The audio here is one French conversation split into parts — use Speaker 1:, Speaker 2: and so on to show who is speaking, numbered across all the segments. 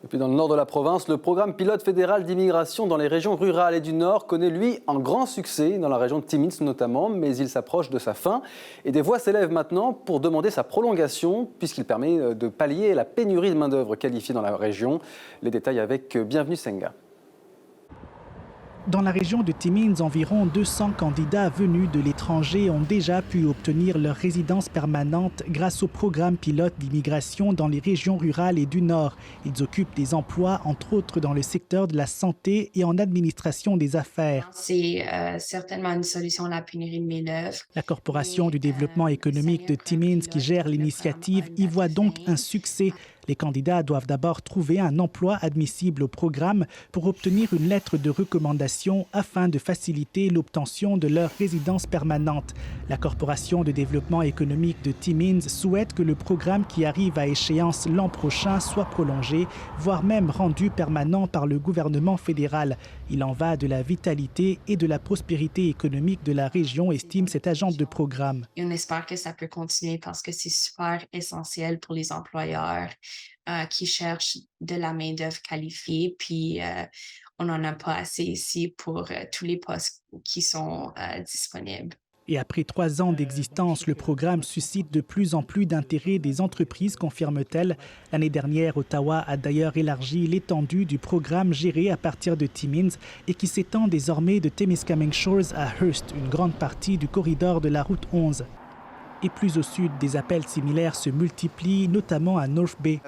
Speaker 1: Et puis dans le nord de la province, le programme pilote fédéral d'immigration dans les régions rurales et du nord connaît, lui, un grand succès, dans la région de Timmins notamment, mais il s'approche de sa fin. Et des voix s'élèvent maintenant pour demander sa prolongation, puisqu'il permet de pallier la pénurie de main-d'œuvre qualifiée dans la région. Les détails avec Bienvenue Senga.
Speaker 2: Dans la région de Timmins, environ 200 candidats venus de l'étranger ont déjà pu obtenir leur résidence permanente grâce au programme pilote d'immigration dans les régions rurales et du Nord. Ils occupent des emplois, entre autres dans le secteur de la santé et en administration des affaires.
Speaker 3: C'est certainement une solution à la pénurie de main-d'œuvre.
Speaker 2: La Corporation du développement économique de Timmins, qui gère l'initiative, y voit donc un succès. Les candidats doivent d'abord trouver un emploi admissible au programme pour obtenir une lettre de recommandation afin de faciliter l'obtention de leur résidence permanente. La Corporation de développement économique de Timmins souhaite que le programme qui arrive à échéance l'an prochain soit prolongé, voire même rendu permanent par le gouvernement fédéral. Il en va de la vitalité et de la prospérité économique de la région, estime cet agent de programme.
Speaker 3: Et on espère que ça peut continuer parce que c'est super essentiel pour les employeurs qui cherchent de la main-d'œuvre qualifiée. Puis on n'en a pas assez ici pour tous les postes qui sont disponibles.
Speaker 2: Et après 3 ans d'existence, le programme suscite de plus en plus d'intérêt des entreprises, confirme-t-elle. L'année dernière, Ottawa a d'ailleurs élargi l'étendue du programme géré à partir de Timmins et qui s'étend désormais de Temiskaming Shores à Hearst, une grande partie du corridor de la route 11. Et plus au sud, des appels similaires se multiplient, notamment à North Bay.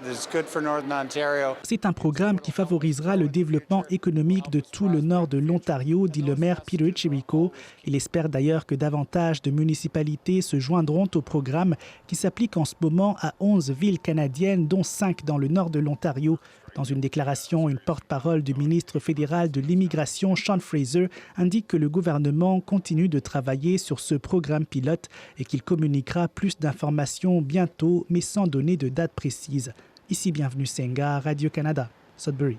Speaker 2: C'est un programme qui favorisera le développement économique de tout le nord de l'Ontario, dit le maire Peter Chirico. Il espère d'ailleurs que davantage de municipalités se joindront au programme qui s'applique en ce moment à 11 villes canadiennes, dont 5 dans le nord de l'Ontario. Dans une déclaration, une porte-parole du ministre fédéral de l'Immigration, Sean Fraser, indique que le gouvernement continue de travailler sur ce programme pilote et qu'il communiquera plus d'informations bientôt, mais sans donner de date précise. Ici Bienvenue Senga, Radio-Canada, Sudbury.